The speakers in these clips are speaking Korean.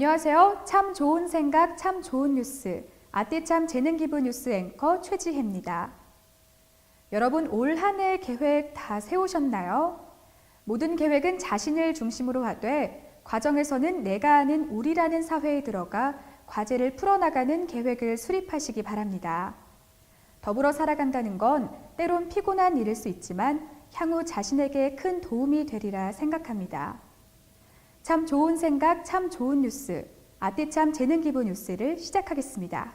안녕하세요. 참 좋은 생각, 참 좋은 뉴스. 아띠참 재능기부 뉴스 앵커 최지혜입니다. 여러분, 올 한 해 계획 다 세우셨나요? 모든 계획은 자신을 중심으로 하되 과정에서는 내가 아는 우리라는 사회에 들어가 과제를 풀어나가는 계획을 수립하시기 바랍니다. 더불어 살아간다는 건 때론 피곤한 일일 수 있지만 향후 자신에게 큰 도움이 되리라 생각합니다. 참 좋은 생각, 참 좋은 뉴스. 아띠참 재능기부 뉴스를 시작하겠습니다.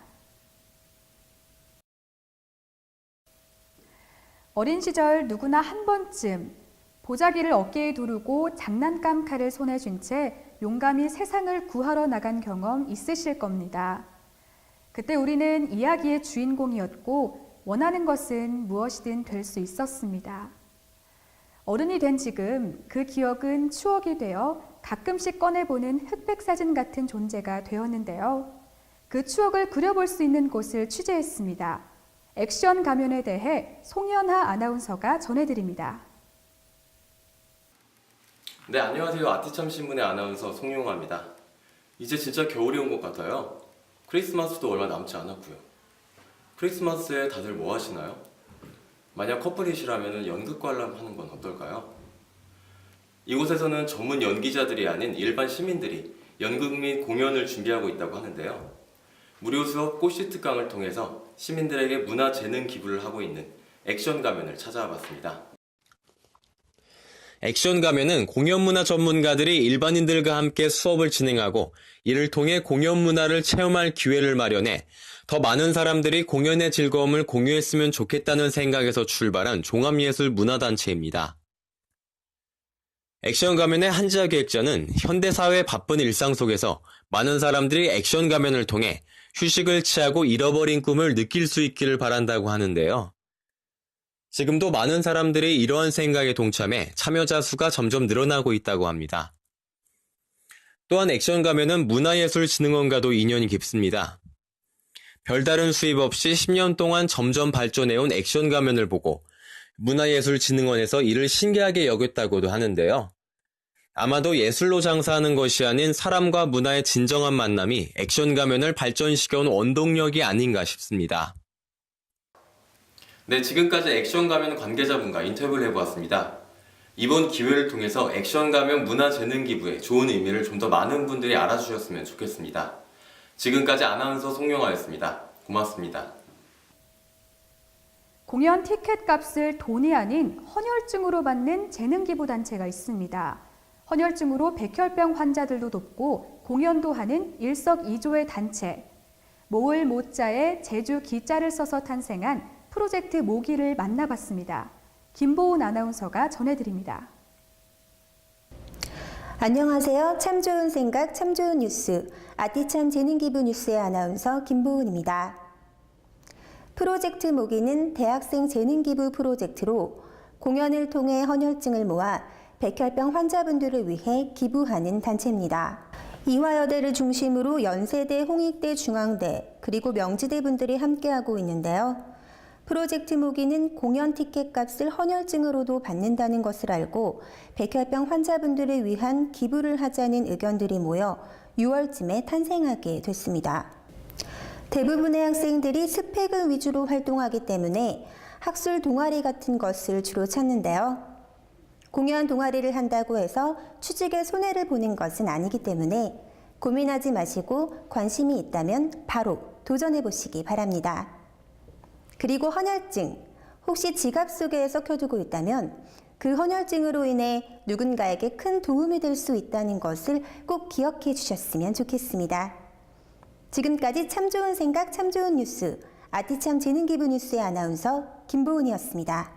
어린 시절 누구나 한 번쯤 보자기를 어깨에 두르고 장난감 칼을 손에 쥔 채 용감히 세상을 구하러 나간 경험 있으실 겁니다. 그때 우리는 이야기의 주인공이었고 원하는 것은 무엇이든 될 수 있었습니다. 어른이 된 지금 그 기억은 추억이 되어 가끔씩 꺼내보는 흑백 사진 같은 존재가 되었는데요. 그 추억을 그려볼 수 있는 곳을 취재했습니다. 액션 가면에 대해 송연하 아나운서가 전해드립니다. 네, 안녕하세요. 아띠참 신문의 아나운서 송용화입니다. 이제 진짜 겨울이 온 것 같아요. 크리스마스도 얼마 남지 않았고요. 크리스마스에 다들 뭐 하시나요? 만약 커플이시라면 연극 관람하는 건 어떨까요? 이곳에서는 전문 연기자들이 아닌 일반 시민들이 연극 및 공연을 준비하고 있다고 하는데요. 무료 수업 꽃시 특강을 통해서 시민들에게 문화 재능 기부를 하고 있는 액션 가면을 찾아와 봤습니다. 액션 가면은 공연 문화 전문가들이 일반인들과 함께 수업을 진행하고 이를 통해 공연 문화를 체험할 기회를 마련해 더 많은 사람들이 공연의 즐거움을 공유했으면 좋겠다는 생각에서 출발한 종합예술 문화단체입니다. 액션 가면의 한지아 기획자는 현대사회의 바쁜 일상 속에서 많은 사람들이 액션 가면을 통해 휴식을 취하고 잃어버린 꿈을 느낄 수 있기를 바란다고 하는데요. 지금도 많은 사람들이 이러한 생각에 동참해 참여자 수가 점점 늘어나고 있다고 합니다. 또한 액션 가면은 문화예술진흥원과도 인연이 깊습니다. 별다른 수입 없이 10년 동안 점점 발전해온 액션 가면을 보고 문화예술진흥원에서 이를 신기하게 여겼다고도 하는데요. 아마도 예술로 장사하는 것이 아닌 사람과 문화의 진정한 만남이 액션 가면을 발전시켜온 원동력이 아닌가 싶습니다. 네, 지금까지 액션 가면 관계자분과 인터뷰를 해보았습니다. 이번 기회를 통해서 액션 가면 문화 재능 기부의 좋은 의미를 좀 더 많은 분들이 알아주셨으면 좋겠습니다. 지금까지 아나운서 송영화였습니다. 고맙습니다. 공연 티켓 값을 돈이 아닌 헌혈증으로 받는 재능기부 단체가 있습니다. 헌혈증으로 백혈병 환자들도 돕고 공연도 하는 일석이조의 단체. 모을 모자에 제주 기자를 써서 탄생한 프로젝트 모기를 만나봤습니다. 김보은 아나운서가 전해드립니다. 안녕하세요. 참 좋은 생각, 참 좋은 뉴스. 아띠참 재능기부 뉴스의 아나운서 김보은입니다. 프로젝트 모기는 대학생 재능기부 프로젝트로 공연을 통해 헌혈증을 모아 백혈병 환자분들을 위해 기부하는 단체입니다. 이화여대를 중심으로 연세대, 홍익대, 중앙대, 그리고 명지대 분들이 함께하고 있는데요. 프로젝트 모기는 공연 티켓 값을 헌혈증으로도 받는다는 것을 알고 백혈병 환자분들을 위한 기부를 하자는 의견들이 모여 6월쯤에 탄생하게 됐습니다. 대부분의 학생들이 스펙을 위주로 활동하기 때문에 학술 동아리 같은 것을 주로 찾는데요. 공연 동아리를 한다고 해서 취직에 손해를 보는 것은 아니기 때문에 고민하지 마시고 관심이 있다면 바로 도전해 보시기 바랍니다. 그리고 헌혈증, 혹시 지갑 속에 썩혀두고 있다면 그 헌혈증으로 인해 누군가에게 큰 도움이 될 수 있다는 것을 꼭 기억해 주셨으면 좋겠습니다. 지금까지 참 좋은 생각, 참 좋은 뉴스, 아띠참 재능기부 뉴스의 아나운서 김보은이었습니다.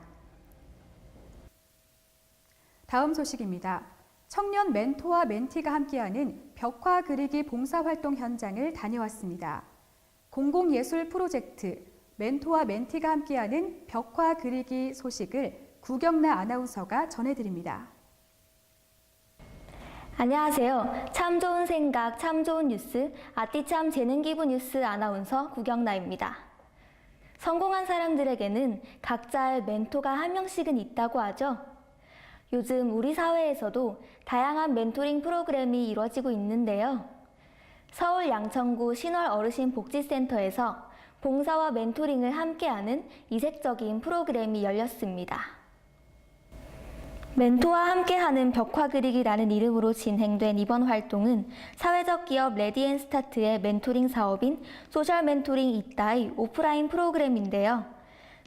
다음 소식입니다. 청년 멘토와 멘티가 함께하는 벽화 그리기 봉사활동 현장을 다녀왔습니다. 공공예술 프로젝트 멘토와 멘티가 함께하는 벽화 그리기 소식을 구경나 아나운서가 전해드립니다. 안녕하세요. 참 좋은 생각, 참 좋은 뉴스, 아띠참 재능기부 뉴스 아나운서 구경나입니다. 성공한 사람들에게는 각자의 멘토가 한 명씩은 있다고 하죠. 요즘 우리 사회에서도 다양한 멘토링 프로그램이 이루어지고 있는데요. 서울 양천구 신월어르신복지센터에서 봉사와 멘토링을 함께하는 이색적인 프로그램이 열렸습니다. 멘토와 함께하는 벽화 그리기라는 이름으로 진행된 이번 활동은 사회적 기업 레디앤스타트의 멘토링 사업인 소셜 멘토링 이따의 오프라인 프로그램인데요.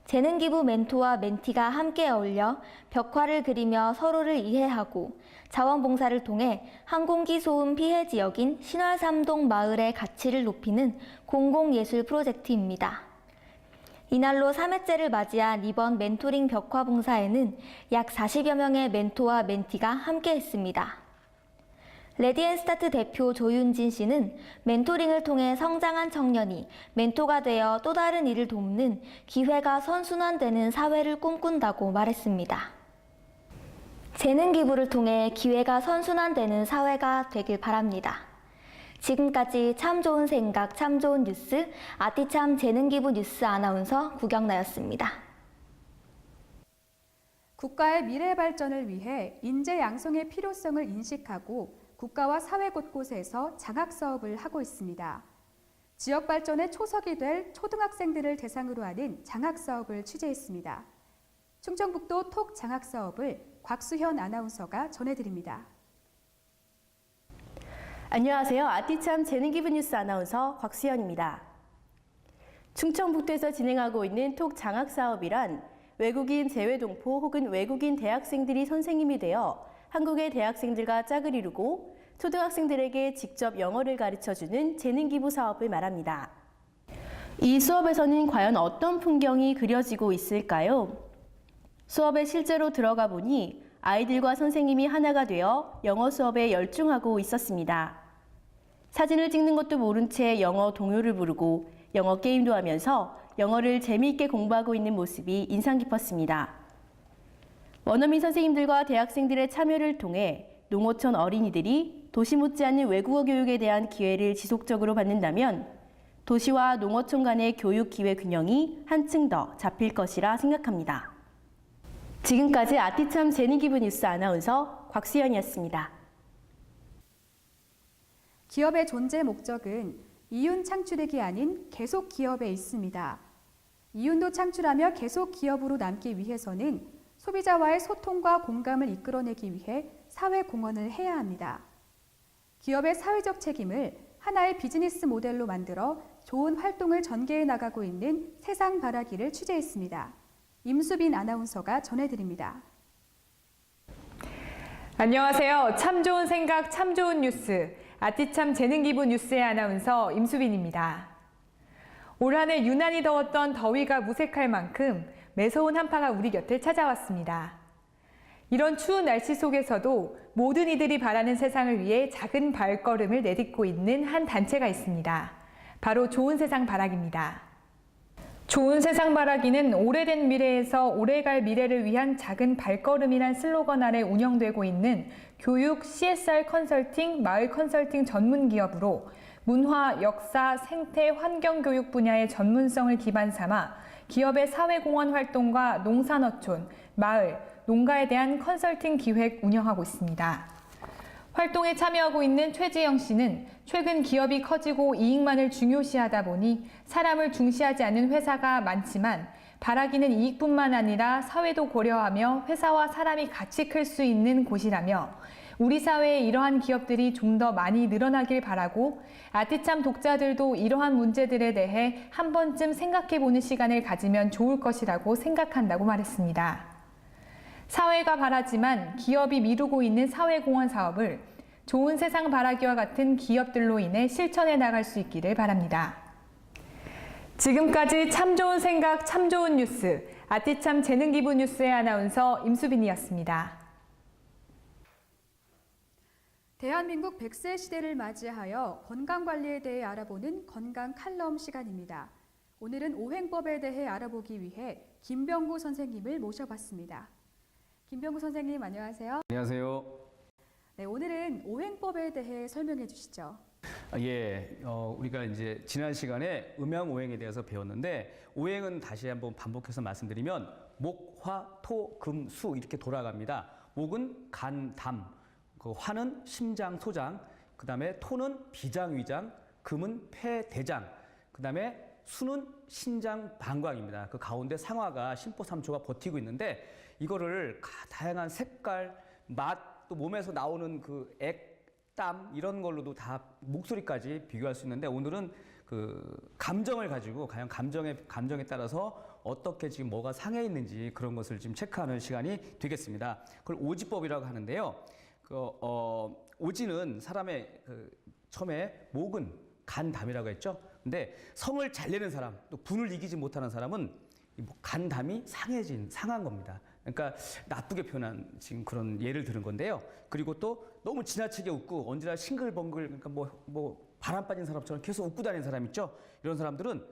재능기부 멘토와 멘티가 함께 어울려 벽화를 그리며 서로를 이해하고 자원봉사를 통해 항공기 소음 피해 지역인 신월삼동 마을의 가치를 높이는 공공예술 프로젝트입니다. 이날로 3회째를 맞이한 이번 멘토링 벽화 봉사에는 약 40여 명의 멘토와 멘티가 함께했습니다. 레디앤스타트 대표 조윤진 씨는 멘토링을 통해 성장한 청년이 멘토가 되어 또 다른 일을 돕는 기회가 선순환되는 사회를 꿈꾼다고 말했습니다. 재능 기부를 통해 기회가 선순환되는 사회가 되길 바랍니다. 지금까지 참 좋은 생각, 참 좋은 뉴스, 아티참 재능기부 뉴스 아나운서 구경나였습니다. 국가의 미래 발전을 위해 인재 양성의 필요성을 인식하고 국가와 사회 곳곳에서 장학 사업을 하고 있습니다. 지역 발전의 초석이 될 초등학생들을 대상으로 하는 장학 사업을 취재했습니다. 충청북도 톡 장학 사업을 곽수현 아나운서가 전해드립니다. 안녕하세요. 아티참 재능기부 뉴스 아나운서 곽수현입니다. 충청북도에서 진행하고 있는 톡 장학 사업이란 외국인 재외동포 혹은 외국인 대학생들이 선생님이 되어 한국의 대학생들과 짝을 이루고 초등학생들에게 직접 영어를 가르쳐주는 재능기부 사업을 말합니다. 이 수업에서는 과연 어떤 풍경이 그려지고 있을까요? 수업에 실제로 들어가 보니 아이들과 선생님이 하나가 되어 영어 수업에 열중하고 있었습니다. 사진을 찍는 것도 모른 채 영어 동요를 부르고 영어 게임도 하면서 영어를 재미있게 공부하고 있는 모습이 인상 깊었습니다. 원어민 선생님들과 대학생들의 참여를 통해 농어촌 어린이들이 도시 못지않은 외국어 교육에 대한 기회를 지속적으로 받는다면 도시와 농어촌 간의 교육 기회 균형이 한층 더 잡힐 것이라 생각합니다. 지금까지 아티참 재능기부 뉴스 아나운서 곽수연이었습니다. 기업의 존재 목적은 이윤 창출액이 아닌 계속 기업에 있습니다. 이윤도 창출하며 계속 기업으로 남기 위해서는 소비자와의 소통과 공감을 이끌어내기 위해 사회 공헌을 해야 합니다. 기업의 사회적 책임을 하나의 비즈니스 모델로 만들어 좋은 활동을 전개해 나가고 있는 세상 바라기를 취재했습니다. 임수빈 아나운서가 전해드립니다. 안녕하세요. 참 좋은 생각, 참 좋은 뉴스. 아티참 재능기부 뉴스의 아나운서 임수빈입니다. 올 한 해 유난히 더웠던 더위가 무색할 만큼 매서운 한파가 우리 곁을 찾아왔습니다. 이런 추운 날씨 속에서도 모든 이들이 바라는 세상을 위해 작은 발걸음을 내딛고 있는 한 단체가 있습니다. 바로 좋은 세상 바라기입니다. 좋은 세상 바라기는 오래된 미래에서 오래갈 미래를 위한 작은 발걸음이란 슬로건 아래 운영되고 있는 교육, CSR 컨설팅, 마을 컨설팅 전문 기업으로 문화, 역사, 생태, 환경교육 분야의 전문성을 기반 삼아 기업의 사회공헌 활동과 농산어촌, 마을, 농가에 대한 컨설팅 기획 운영하고 있습니다. 활동에 참여하고 있는 최지영 씨는 최근 기업이 커지고 이익만을 중요시하다 보니 사람을 중시하지 않는 회사가 많지만 바라기는 이익뿐만 아니라 사회도 고려하며 회사와 사람이 같이 클 수 있는 곳이라며 우리 사회에 이러한 기업들이 좀 더 많이 늘어나길 바라고 아티참 독자들도 이러한 문제들에 대해 한 번쯤 생각해보는 시간을 가지면 좋을 것이라고 생각한다고 말했습니다. 사회가 바라지만 기업이 미루고 있는 사회공헌 사업을 좋은 세상 바라기와 같은 기업들로 인해 실천해 나갈 수 있기를 바랍니다. 지금까지 참 좋은 생각, 참 좋은 뉴스, 아티참 재능기부 뉴스의 아나운서 임수빈이었습니다. 대한민국 100세 시대를 맞이하여 건강관리에 대해 알아보는 건강 칼럼 시간입니다. 오늘은 오행법에 대해 알아보기 위해 김병구 선생님을 모셔봤습니다. 김병구 선생님 안녕하세요. 안녕하세요. 네, 오늘은 오행법에 대해 설명해 주시죠. 우리가 이제 지난 시간에 음양 오행에 대해서 배웠는데 오행은 다시 한번 반복해서 말씀드리면 목, 화, 토, 금, 수 이렇게 돌아갑니다. 목은 간, 담, 그 화는 심장, 소장, 그 다음에 토는 비장, 위장, 금은 폐, 대장, 그 다음에 수는 신장, 방광입니다. 그 가운데 상화가 심포삼초가 버티고 있는데 이거를 다양한 색깔, 맛, 또 몸에서 나오는 그 액, 땀 이런 걸로도 다 목소리까지 비교할 수 있는데 오늘은 그 감정을 가지고 과연 감정에 따라서 어떻게 지금 뭐가 상해 있는지 그런 것을 지금 체크하는 시간이 되겠습니다. 그걸 오지법이라고 하는데요. 오지는 사람의 처음에 목은 간담이라고 했죠. 근데 성을 잘 내는 사람, 또 분을 이기지 못하는 사람은 간담이 상한 겁니다. 그러니까 나쁘게 표현한 지금 그런 예를 들은 건데요. 그리고 또 너무 지나치게 웃고 언제나 싱글벙글, 그러니까 뭐 바람 빠진 사람처럼 계속 웃고 다니는 사람 있죠. 이런 사람들은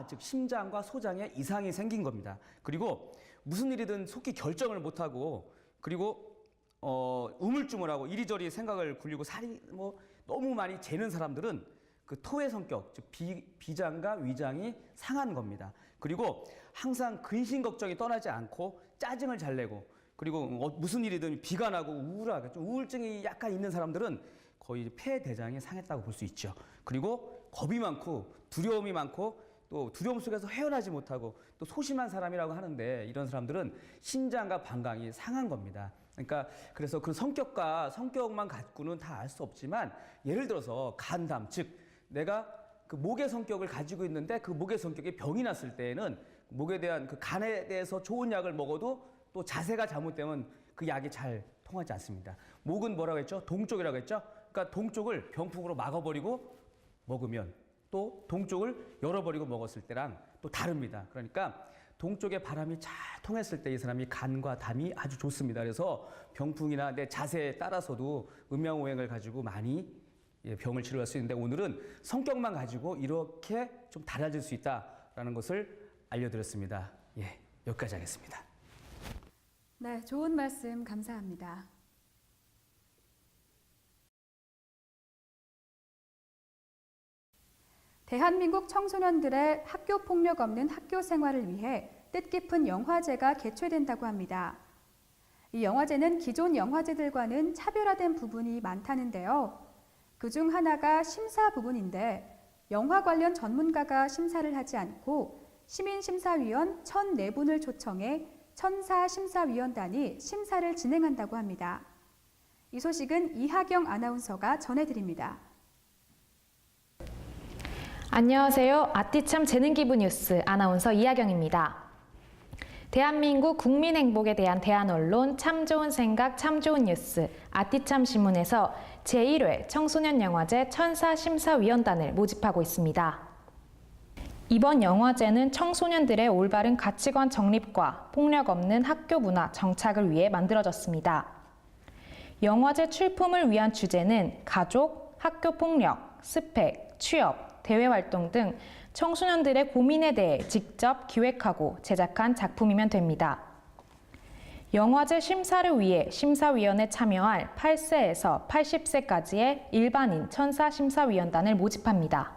즉 심장과 소장에 이상이 생긴 겁니다. 그리고 무슨 일이든 속히 결정을 못하고 그리고 우물쭈물하고 이리저리 생각을 굴리고 살이 너무 많이 재는 사람들은 그 토의 성격, 즉 비장과 위장이 상한 겁니다. 그리고 항상 근심 걱정이 떠나지 않고 짜증을 잘 내고 그리고 무슨 일이든 비가 나고 우울하게 좀 우울증이 약간 있는 사람들은 거의 폐 대장이 상했다고 볼 수 있죠. 그리고 겁이 많고 두려움이 많고 또 두려움 속에서 헤어나지 못하고 또 소심한 사람이라고 하는데 이런 사람들은 신장과 방광이 상한 겁니다. 그러니까 그래서 그 성격만 갖고는 다 알 수 없지만 예를 들어서 간담, 즉 내가 그 목의 성격을 가지고 있는데 그 목의 성격이 병이 났을 때에는 목에 대한 그 간에 대해서 좋은 약을 먹어도 또 자세가 잘못되면 그 약이 잘 통하지 않습니다. 목은 뭐라고 했죠? 동쪽이라고 했죠? 그러니까 동쪽을 병풍으로 막아버리고 먹으면 또 동쪽을 열어버리고 먹었을 때랑 또 다릅니다. 그러니까 동쪽에 바람이 잘 통했을 때 이 사람이 간과 담이 아주 좋습니다. 그래서 병풍이나 내 자세에 따라서도 음양오행을 가지고 많이 병을 치료할 수 있는데 오늘은 성격만 가지고 이렇게 좀 달라질 수 있다라는 것을 알려드렸습니다. 여기까지 하겠습니다. 네, 좋은 말씀 감사합니다. 대한민국 청소년들의 학교 폭력 없는 학교 생활을 위해 뜻깊은 영화제가 개최된다고 합니다. 이 영화제는 기존 영화제들과는 차별화된 부분이 많다는데요. 그중 하나가 심사 부분인데 영화 관련 전문가가 심사를 하지 않고 시민심사위원 1,004분을 초청해 천사심사위원단이 심사를 진행한다고 합니다. 이 소식은 이하경 아나운서가 전해드립니다. 안녕하세요. 아띠참 재능기부 뉴스 아나운서 이하경입니다. 대한민국 국민 행복에 대한 대한 언론 참 좋은 생각 참 좋은 뉴스 아띠참 신문에서 제1회 청소년 영화제 천사심사위원단을 모집하고 있습니다. 이번 영화제는 청소년들의 올바른 가치관 정립과 폭력 없는 학교 문화 정착을 위해 만들어졌습니다. 영화제 출품을 위한 주제는 가족, 학교 폭력, 스펙, 취업, 대외 활동 등 청소년들의 고민에 대해 직접 기획하고 제작한 작품이면 됩니다. 영화제 심사를 위해 심사위원에 참여할 8세에서 80세까지의 일반인 천사심사위원단을 모집합니다.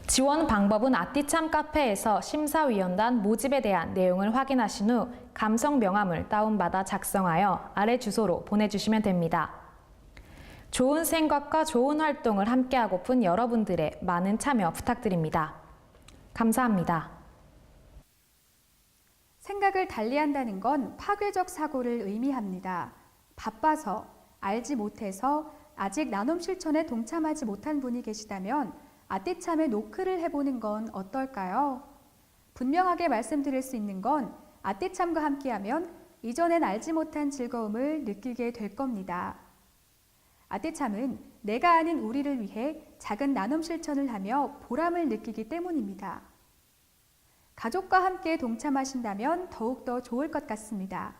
지원 방법은 아띠참 카페에서 심사위원단 모집에 대한 내용을 확인하신 후 감성 명함을 다운받아 작성하여 아래 주소로 보내주시면 됩니다. 좋은 생각과 좋은 활동을 함께하고픈 여러분들의 많은 참여 부탁드립니다. 감사합니다. 생각을 달리한다는 건 파괴적 사고를 의미합니다. 바빠서, 알지 못해서 아직 나눔 실천에 동참하지 못한 분이 계시다면 아띠참에 노크를 해보는 건 어떨까요? 분명하게 말씀드릴 수 있는 건 아띠참과 함께하면 이전엔 알지 못한 즐거움을 느끼게 될 겁니다. 아띠참은 내가 아닌 우리를 위해 작은 나눔 실천을 하며 보람을 느끼기 때문입니다. 가족과 함께 동참하신다면 더욱더 좋을 것 같습니다.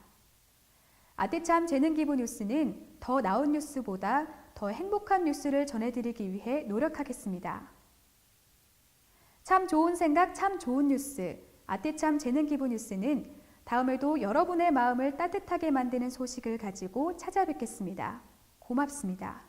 아띠참 재능기부 뉴스는 더 나은 뉴스보다 더 행복한 뉴스를 전해드리기 위해 노력하겠습니다. 참 좋은 생각, 참 좋은 뉴스. 아띠참 재능기부 뉴스는 다음에도 여러분의 마음을 따뜻하게 만드는 소식을 가지고 찾아뵙겠습니다. 고맙습니다.